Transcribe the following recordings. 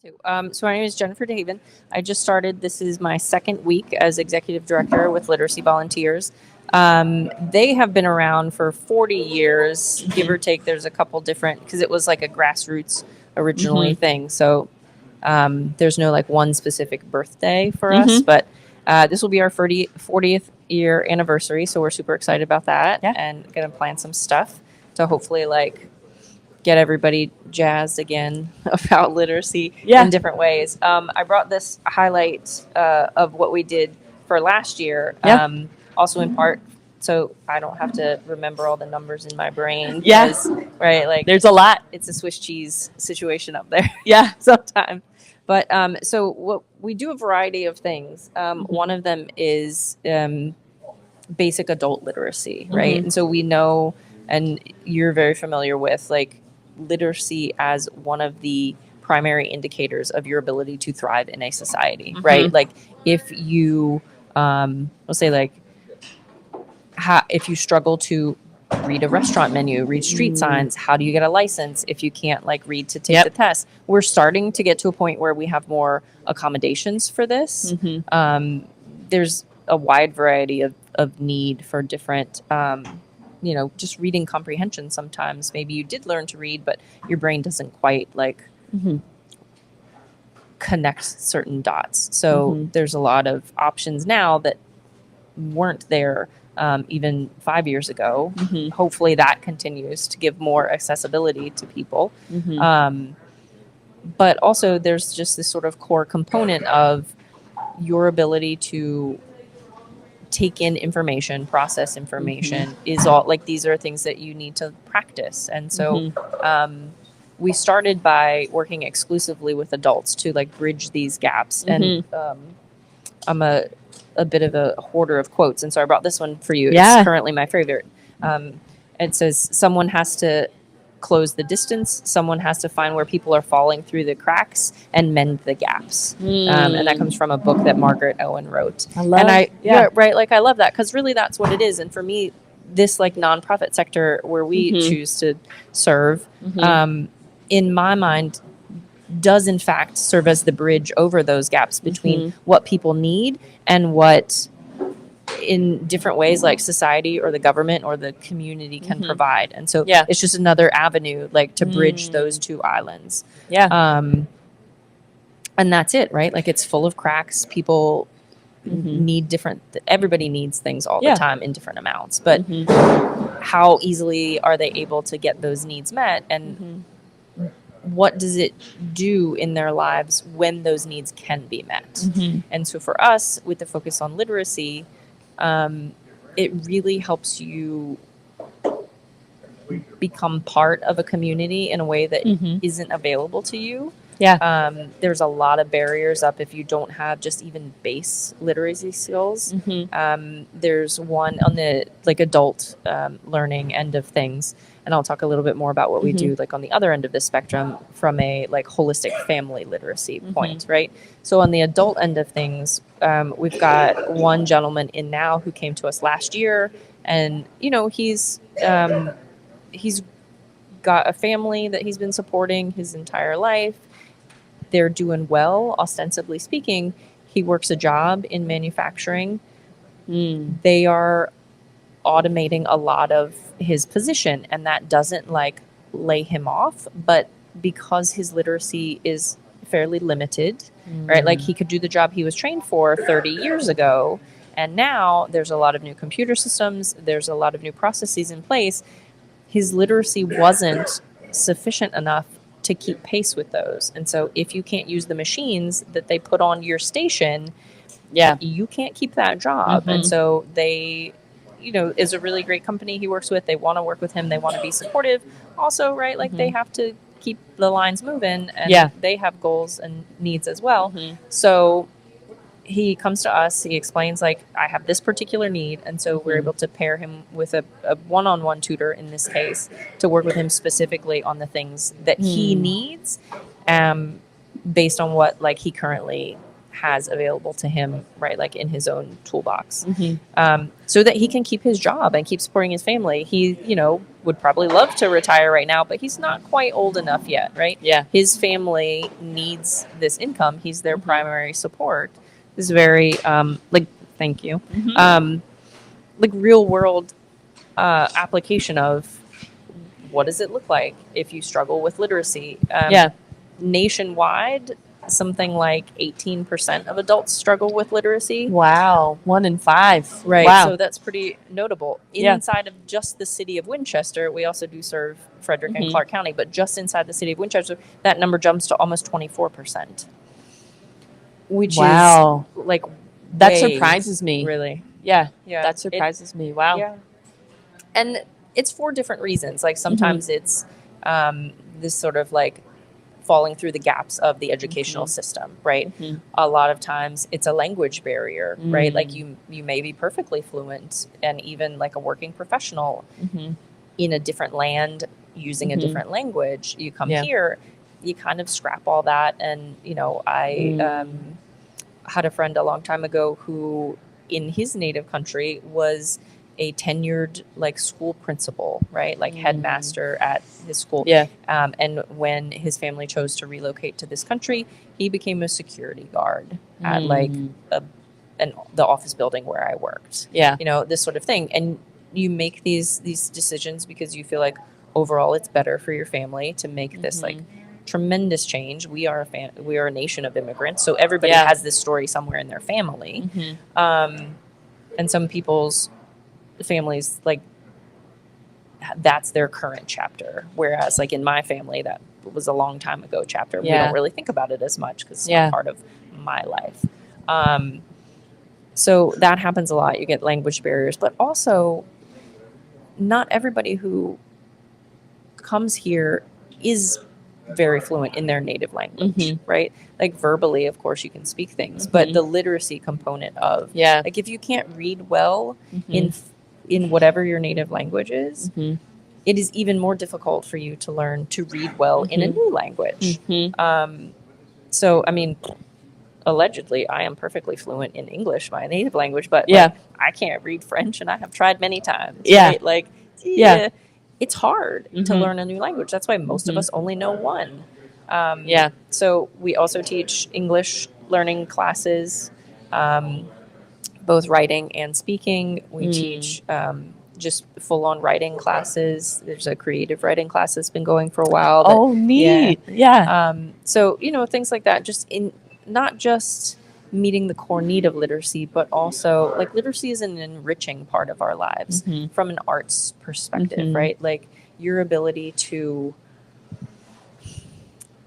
So my name is Jennifer DeHaven. I just started. This is my second week as executive director with Literacy Volunteers. They have been around for 40 years, give or take. There's a couple different, because it was like a grassroots originally thing. So there's no like one specific birthday for us, but this will be our 40th year anniversary. So we're super excited about that and going to plan some stuff to hopefully like get everybody jazzed again about literacy in different ways. I brought this highlight of what we did for last year, also in part so I don't have to remember all the numbers in my brain. Right, like there's a lot. It's a Swiss cheese situation up there. Sometimes. But so what we do a variety of things. One of them is basic adult literacy, right? And so we know, and you're very familiar with, like, literacy as one of the primary indicators of your ability to thrive in a society, right? Like if you, let's say like, if you struggle to read a restaurant menu, read street signs, how do you get a license if you can't like read to take the test? We're starting to get to a point where we have more accommodations for this. There's a wide variety of need for different just reading comprehension. Sometimes maybe you did learn to read, but your brain doesn't quite like connect certain dots. So there's a lot of options now that weren't there even 5 years ago. Hopefully that continues to give more accessibility to people. But also there's just this sort of core component of your ability to take in information, process information, is all like, these are things that you need to practice. And so we started by working exclusively with adults to like bridge these gaps. And I'm a bit of a hoarder of quotes, and so I brought this one for you. It's currently my favorite. It says, someone has to close the distance, someone has to find where people are falling through the cracks and mend the gaps. And that comes from a book that Margaret Owen wrote. I love that, because really that's what it is. And for me, this like nonprofit sector where we choose to serve, in my mind, does in fact serve as the bridge over those gaps between what people need and what, in different ways, like society or the government or the community can provide. And so it's just another avenue like to bridge those two islands. And that's it, right? Like, it's full of cracks. People need everybody needs things all the time in different amounts, but how easily are they able to get those needs met, and what does it do in their lives when those needs can be met? And so for us, with the focus on literacy, it really helps you become part of a community in a way that isn't available to you. There's a lot of barriers up if you don't have just even base literacy skills. There's one on the like adult learning end of things, and I'll talk a little bit more about what we do like on the other end of the spectrum from a like holistic family literacy point, right? So on the adult end of things, we've got one gentleman in now who came to us last year, and he's got a family that he's been supporting his entire life. They're doing well, ostensibly speaking. He works a job in manufacturing. They are automating a lot of his position, and that doesn't like lay him off, but because his literacy is fairly limited, right? Like, he could do the job he was trained for 30 years ago, and now there's a lot of new computer systems, there's a lot of new processes in place. His literacy wasn't sufficient enough to keep pace with those. And so if you can't use the machines that they put on your station, you can't keep that job. And so they, is a really great company he works with. They want to work with him. They want to be supportive also, right? Like, they have to keep the lines moving, and they have goals and needs as well. So he comes to us, he explains, like, I have this particular need. And so we're able to pair him with a one-on-one tutor in this case to work with him specifically on the things that he needs, based on what like he currently has available to him, right? Like in his own toolbox, so that he can keep his job and keep supporting his family. He, would probably love to retire right now, but he's not quite old enough yet, right? Yeah. His family needs this income. He's their primary support. This is very, like, thank you. Like real world application of what does it look like if you struggle with literacy? Nationwide, something like 18% of adults struggle with literacy. Wow. 1 in 5. Right. Wow. So that's pretty notable. Yeah. Inside of just the city of Winchester, we also do serve Frederick and Clark County, but just inside the city of Winchester, that number jumps to almost 24%. Which is like that surprises me. Really. Yeah. That surprises me. Wow. Yeah. And it's for different reasons. Like sometimes it's this sort of like falling through the gaps of the educational system, right? A lot of times it's a language barrier, right? Like you may be perfectly fluent and even like a working professional in a different land using a different language. You come here, you kind of scrap all that. And, you know, I had a friend a long time ago who in his native country was a tenured like school principal, right? Like headmaster at his school. Yeah. And when his family chose to relocate to this country, he became a security guard at like the office building where I worked. Yeah. You know, this sort of thing. And you make these decisions because you feel like overall it's better for your family to make this like tremendous change. We are a nation of immigrants, so everybody has this story somewhere in their family. And some people's families, like, that's their current chapter, whereas like in my family that was a long time ago chapter. We don't really think about it as much because it's not part of my life. So that happens a lot. You get language barriers, but also not everybody who comes here is very fluent in their native language, right? Like verbally, of course, you can speak things, but the literacy component of like if you can't read well in whatever your native language is, it is even more difficult for you to learn to read well in a new language. So, I mean, allegedly, I am perfectly fluent in English, my native language, but like, I can't read French, and I have tried many times. Right? Like, it's hard to learn a new language. That's why most of us only know one. So we also teach English learning classes, both writing and speaking. We teach just full-on writing classes. There's a creative writing class that's been going for a while. Oh, neat. So, you know, things like that, just in not just meeting the core need of literacy, but also like literacy is an enriching part of our lives from an arts perspective, right? Like your ability to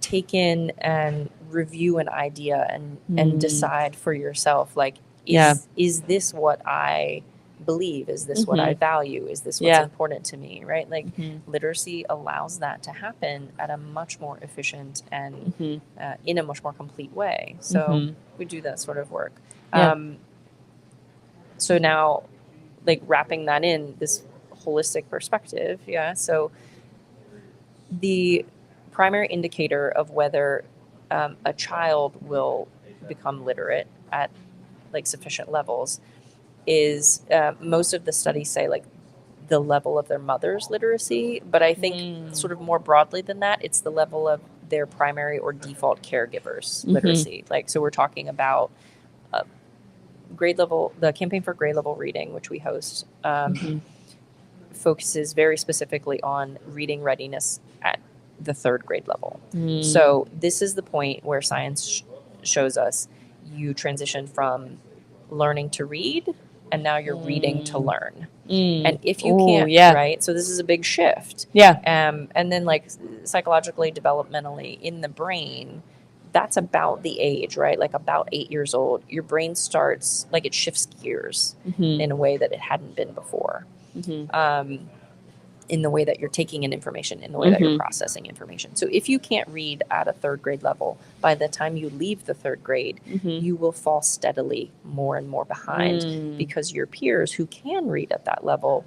take in and review an idea and decide for yourself, like, is this what I believe? Is this what I value? Is this what's important to me? Right? Like literacy allows that to happen at a much more efficient and in a much more complete way. So we do that sort of work. So now, like wrapping that in this holistic perspective. So the primary indicator of whether a child will become literate at like sufficient levels is most of the studies say like the level of their mother's literacy, but I think sort of more broadly than that, it's the level of their primary or default caregivers literacy. Like, so we're talking about grade level, the Campaign for Grade Level Reading, which we host, focuses very specifically on reading readiness at the third grade level. So this is the point where science shows us you transition from learning to read, and now you're reading to learn. And if you can't, right? So this is a big shift. And then like psychologically, developmentally in the brain, that's about the age, right? Like about 8 years old, your brain starts, like it shifts gears in a way that it hadn't been before. In the way that you're taking in information, in the way that you're processing information. So if you can't read at a third grade level, by the time you leave the third grade, you will fall steadily more and more behind because your peers who can read at that level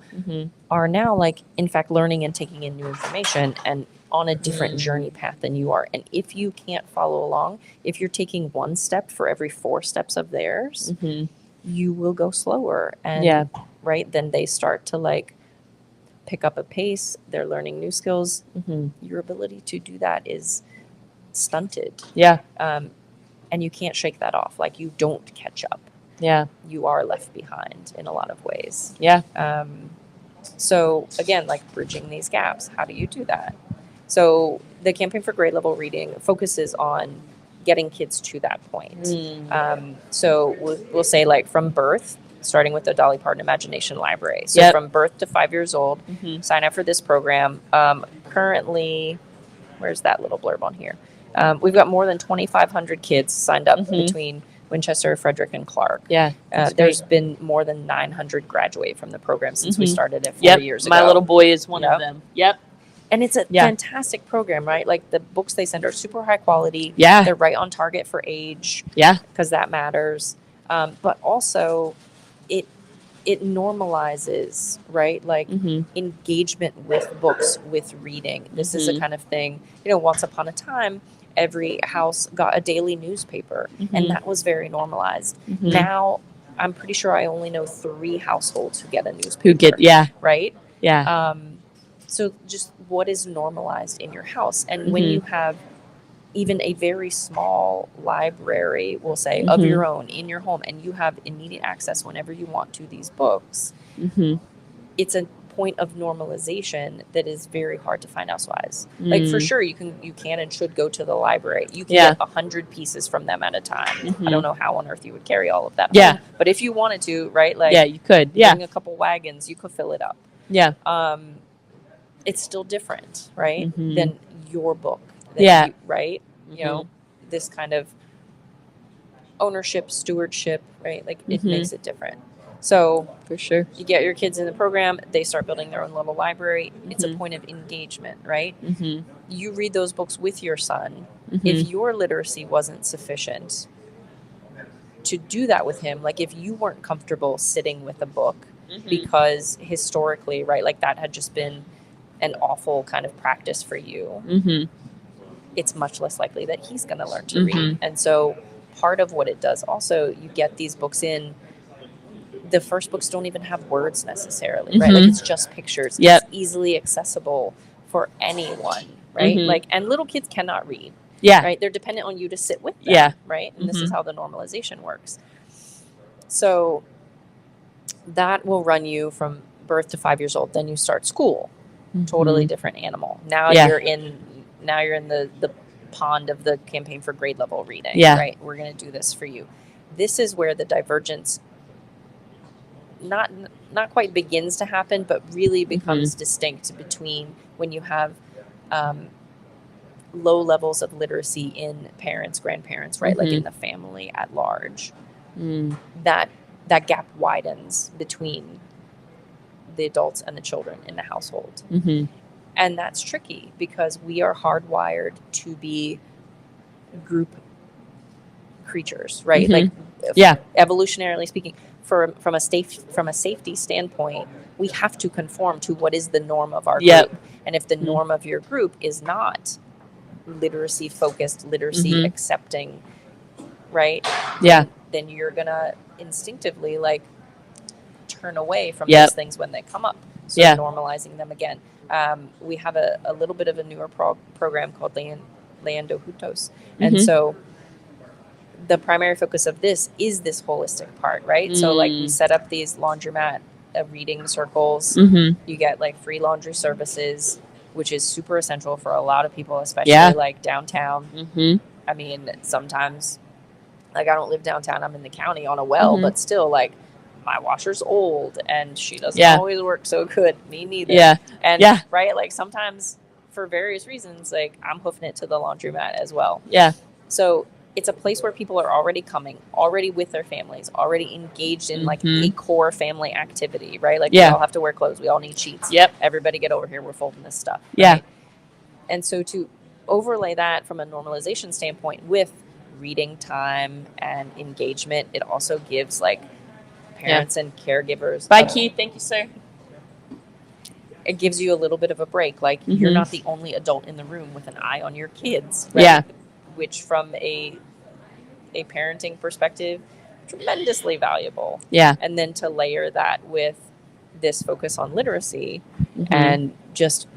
are now like, in fact, learning and taking in new information and on a different journey path than you are. And if you can't follow along, if you're taking one step for every 4 steps of theirs, you will go slower. And right, then they start to like pick up a pace, they're learning new skills. Mm-hmm. Your ability to do that is stunted. Yeah. And you can't shake that off. Like, you don't catch up. Yeah. You are left behind in a lot of ways. Yeah. So again, like, bridging these gaps, how do you do that? So the Campaign for Grade Level Reading focuses on getting kids to that point. So we'll say, like, from birth, starting with the Dolly Parton Imagination Library. So from birth to 5 years old, sign up for this program. Currently, where's that little blurb on here? We've got more than 2,500 kids signed up between Winchester, Frederick, and Clark. Yeah. There's been more than 900 graduate from the program since we started it 4 years ago. My little boy is one of them. Yep. And it's a fantastic program, right? Like, the books they send are super high quality. Yeah. They're right on target for age. Yeah. Because that matters. But also, it normalizes, right? Like, engagement with books, with reading. This is a kind of thing, once upon a time, every house got a daily newspaper, and that was very normalized. Now, I'm pretty sure I only know 3 households who get a newspaper. Right? Yeah. So just what is normalized in your house? And when you have even a very small library, we'll say, of your own in your home, and you have immediate access whenever you want to these books, it's a point of normalization that is very hard to find elsewise. Like, for sure, you can and should go to the library. You can get 100 pieces from them at a time. I don't know how on earth you would carry all of that home, but if you wanted to, right? Like, you could. Bring a couple wagons, you could fill it up. Yeah. It's still different, right, than your book. Right? This kind of ownership, stewardship, right? Like, it makes it different. So, for sure, you get your kids in the program, they start building their own little library. It's a point of engagement, right? You read those books with your son. If your literacy wasn't sufficient to do that with him, like, if you weren't comfortable sitting with a book because historically, right, like, that had just been an awful kind of practice for you, it's much less likely that he's going to learn to read. And so part of what it does also, you get these books in, the first books don't even have words necessarily, right? Like, it's just pictures. It's easily accessible for anyone, right? Like, and little kids cannot read. Right? They're dependent on you to sit with them. Right? And this is how the normalization works. So that will run you from birth to 5 years old. Then you start school. Totally different animal. Now you're in the pond of the Campaign for Grade Level Reading. Right? We're going to do this for you. This is where the divergence not quite begins to happen, but really becomes distinct between when you have low levels of literacy in parents, grandparents, right? Like, in the family at large. That gap widens between the adults and the children in the household. And that's tricky because we are hardwired to be group creatures, right? Like, evolutionarily speaking, from a safety standpoint, we have to conform to what is the norm of our group. And if the norm of your group is not literacy focused, literacy accepting, right? Then you're gonna instinctively, like, turn away from those things when they come up. So normalizing them again. We have a little bit of a newer program called Leando Juntos. And so the primary focus of this is this holistic part, right? So, like, we set up these laundromat reading circles. You get, like, free laundry services, which is super essential for a lot of people, especially like downtown. I mean, sometimes, like, I don't live downtown, I'm in the county on a well, but still, like, my washer's old and she doesn't always work so good. Me neither. Right, like, sometimes for various reasons, like, I'm hoofing it to the laundromat as well. So it's a place where people are already coming, already with their families, already engaged in like a core family activity, right? Like we all have to wear clothes. We all need sheets. Everybody get over here. We're folding this stuff. Right? And so to overlay that from a normalization standpoint with reading time and engagement, it also gives like parents and caregivers. Bye, Keith. Thank you, sir. It gives you a little bit of a break. Like you're not the only adult in the room with an eye on your kids. Right? Which from a parenting perspective, tremendously valuable. And then to layer that with this focus on literacy Mm-hmm. and just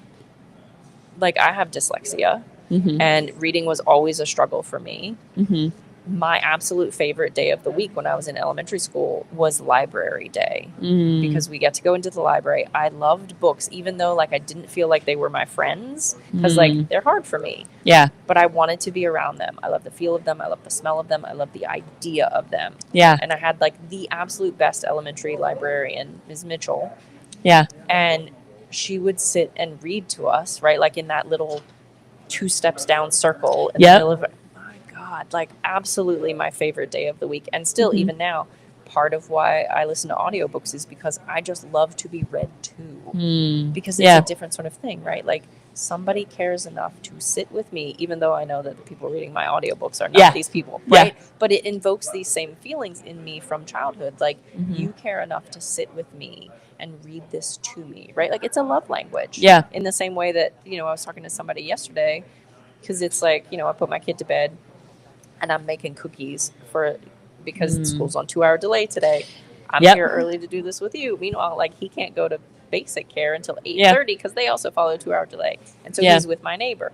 like I have dyslexia Mm-hmm. and reading was always a struggle for me. Mm-hmm. My absolute favorite day of the week when I was in elementary school was library day Mm. because we get to go into the library. I loved books, even though like I didn't feel like they were my friends because like they're hard for me. Yeah. But I wanted to be around them. I love the feel of them. I love the smell of them. I love the idea of them. Yeah. And I had like the absolute best elementary librarian, Ms. Mitchell. Yeah. And she would sit and read to us, right? Like in that little 2 steps down circle in the middle of God, like absolutely my favorite day of the week. And still, Mm-hmm. even now, part of why I listen to audiobooks is because I just love to be read to. Because it's a different sort of thing, right? Like somebody cares enough to sit with me, even though I know that the people reading my audiobooks are not these people, right? But it invokes these same feelings in me from childhood. Like you care enough to sit with me and read this to me, right? Like it's a love language. Yeah. In the same way that, I was talking to somebody yesterday because it's like, I put my kid to bed and I'm making cookies because school's on 2-hour delay today. I'm here early to do this with you. Meanwhile, like he can't go to basic care until 8:30 because they also follow a 2-hour delay. And so he's with my neighbor.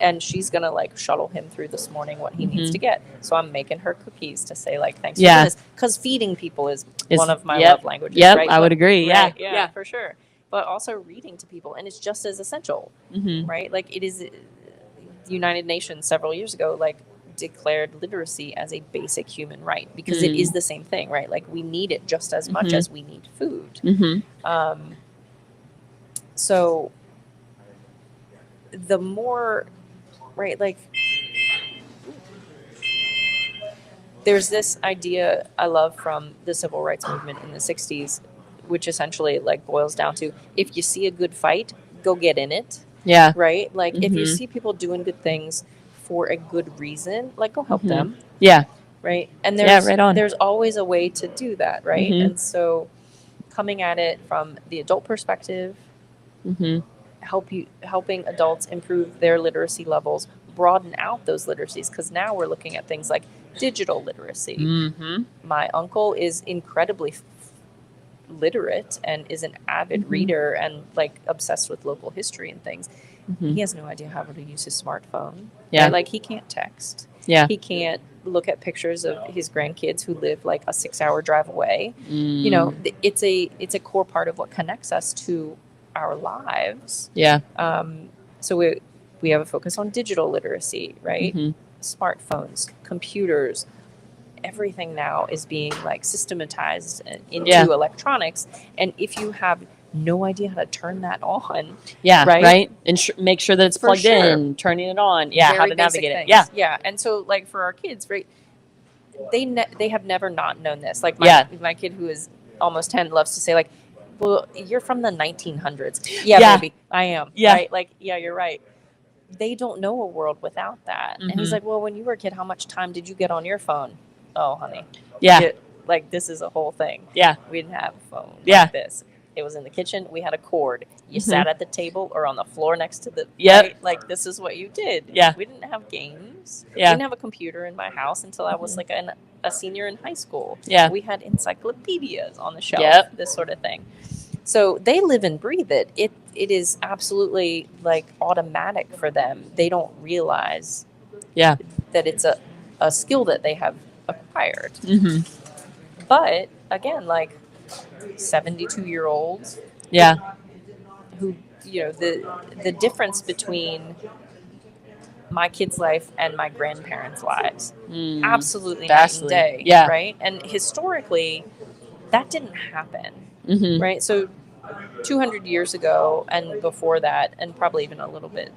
And she's going to like shuttle him through this morning what he needs to get. So I'm making her cookies to say like, thanks for doing this. Because feeding people is one of my love languages. Yep, right? I would agree. Right? Yeah. Yeah, for sure. But also reading to people. And it's just as essential, right? Like it is the United Nations several years ago, like declared literacy as a basic human right because it is the same thing, right? Like we need it just as much as we need food. So the more, right, like there's this idea I love from the civil rights movement in the 60s, which essentially like boils down to if you see a good fight, go get in it. Yeah. Right? Like if you see people doing good things for a good reason, like go help them. Yeah. Right. And there's right on. there's always a way to do that, right? And so coming at it from the adult perspective, helping adults improve their literacy levels, broaden out those literacies, because now we're looking at things like digital literacy. My uncle is incredibly literate and is an avid reader and like obsessed with local history and things. He has no idea how to use his smartphone. Yeah. Right? Like he can't text. Yeah. He can't look at pictures of his grandkids who live like a 6-hour drive away. It's a core part of what connects us to our lives. Yeah. So we have a focus on digital literacy, right? Smartphones, computers, everything now is being like systematized into electronics. And if you have no idea how to turn that on, right? And make sure that it's plugged in, turning it on, Very how to navigate things. it, yeah. And so like for our kids, right? They have never not known this. Like my kid who is almost 10 loves to say like, well, you're from the 1900s. Yeah, baby, I am. Yeah. Right? Like, yeah, you're right. They don't know a world without that. And he's like, well, when you were a kid, how much time did you get on your phone? Oh, honey. Yeah. Like this is a whole thing. Yeah. We didn't have a phone Yeah. like this. It was in the kitchen. We had a cord. You sat at the table or on the floor next to the right? Like this is what you did. Yeah. We didn't have games. Yeah. We didn't have a computer in my house until I was like a senior in high school. Yeah. We had encyclopedias on the shelf. Yep. This sort of thing. So they live and breathe it. It is absolutely like automatic for them. They don't realize that it's a skill that they have acquired. But again, like 72-year-olds who, the difference between my kid's life and my grandparents' lives, absolutely night and day, right? And historically, that didn't happen, right? So 200 years ago and before that, and probably even a little bit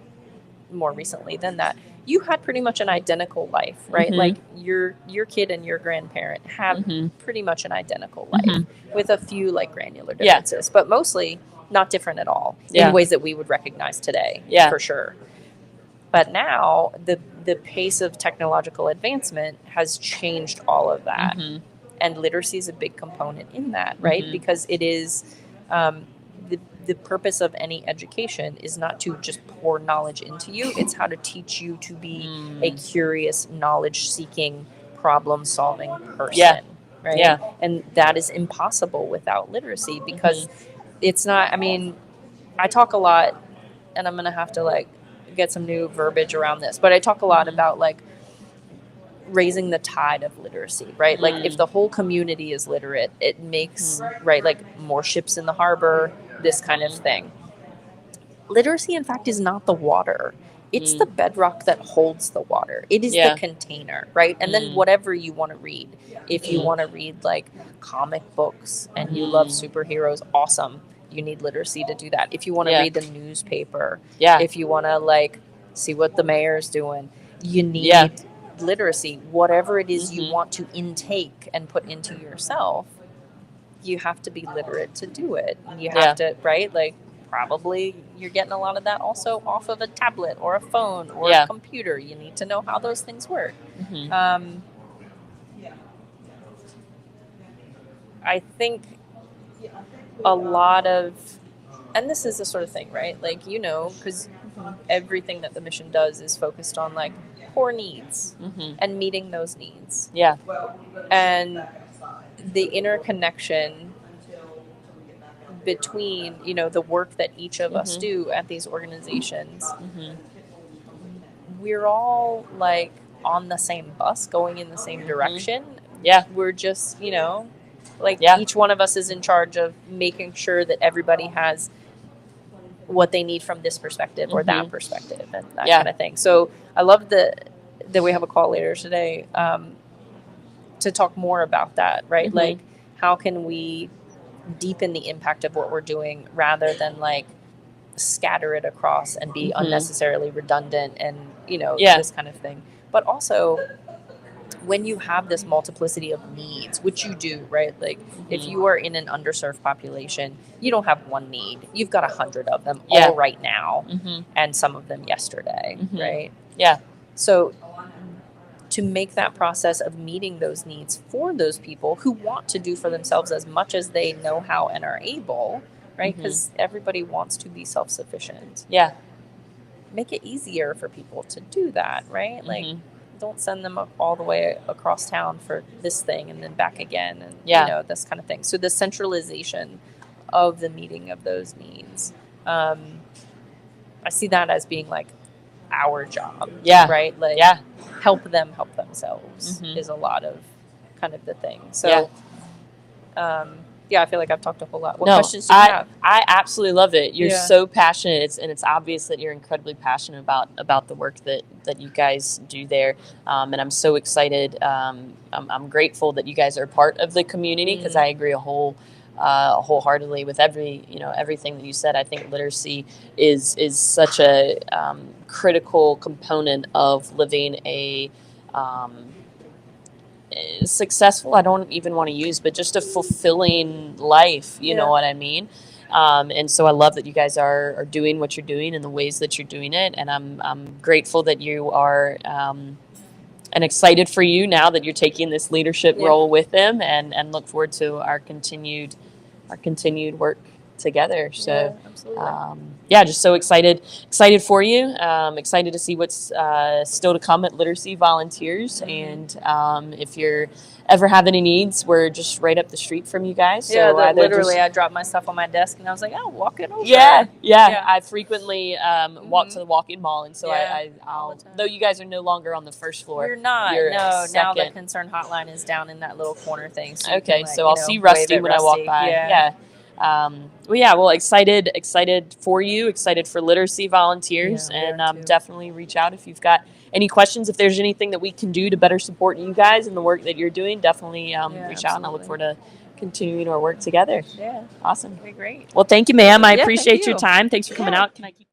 more recently than that, you had pretty much an identical life, right? Like your kid and your grandparent have pretty much an identical life with a few like granular differences, but mostly not different at all in ways that we would recognize today, for sure. But now the pace of technological advancement has changed all of that. And literacy is a big component in that, right? Because it is the purpose of any education is not to just pour knowledge into you. It's how to teach you to be a curious, knowledge-seeking, problem-solving person, right? Yeah. And that is impossible without literacy, because it's not, I mean, I talk a lot, and I'm going to have to like get some new verbiage around this, but I talk a lot about like raising the tide of literacy, right? Like if the whole community is literate, it makes, right, like more ships in the harbor, this kind of thing. Literacy, in fact, is not the water. It's the bedrock that holds the water. It is the container, right? And then whatever you want to read. If you want to read like comic books and you love superheroes, awesome. You need literacy to do that. If you want to read the newspaper, if you want to like see what the mayor's doing, you need literacy. Whatever it is you want to intake and put into yourself, you have to be literate to do it. You have to, right? Like, probably you're getting a lot of that also off of a tablet or a phone or a computer. You need to know how those things work. I think a lot of, and this is the sort of thing, right? Like, you know, because everything that the mission does is focused on like core needs and meeting those needs. Yeah. And the interconnection between, you know, the work that each of us do at these organizations, we're all like on the same bus going in the same direction. Yeah. We're just, you know, like each one of us is in charge of making sure that everybody has what they need from this perspective or that perspective and that kind of thing. So I love that we have a call later today to talk more about that, right? Like, how can we deepen the impact of what we're doing rather than like scatter it across and be unnecessarily redundant and, you know, this kind of thing. But also, when you have this multiplicity of needs, which you do, right? Like if you are in an underserved population, you don't have one need. You've got 100 of them all right now and some of them yesterday, right? Yeah. So to make that process of meeting those needs for those people who want to do for themselves as much as they know how and are able, right? Because everybody wants to be self-sufficient. Yeah. Make it easier for people to do that, right? Like, don't send them up all the way across town for this thing and then back again and, you know, this kind of thing. So the centralization of the meeting of those needs, I see that as being like our job, right? Like, help them help themselves is a lot of kind of the thing. So, I feel like I've talked a whole lot. What questions do you have? I absolutely love it. You're so passionate, and it's obvious that you're incredibly passionate about the work that you guys do there. And I'm so excited. I'm grateful that you guys are part of the community, because I agree wholeheartedly with everything that you said. I think literacy is such a critical component of living a successful, I don't even want to use, but just a fulfilling life, you know what I mean? And so I love that you guys are doing what you're doing in the ways that you're doing it, and I'm grateful that you are and excited for you now that you're taking this leadership role with them, and look forward to our continued work together. So just so excited for you. Excited to see what's still to come at Literacy Volunteers. And if you're ever have any needs, we're just right up the street from you guys. So literally I dropped my stuff on my desk and I was like, oh, walk it over. I frequently walk to the walk-in mall, and so I'll though you guys are no longer on the first floor. We're not. Now the concern hotline is down in that little corner thing. So I'll see Rusty when I walk by. Well, excited for you, excited for Literacy Volunteers, and definitely reach out if you've got any questions. If there's anything that we can do to better support you guys and the work that you're doing, definitely reach out, and I look forward to continuing our work together. Yeah. Awesome. Okay, great. Well, thank you, ma'am. I appreciate your time. Thanks for coming out. Can I keep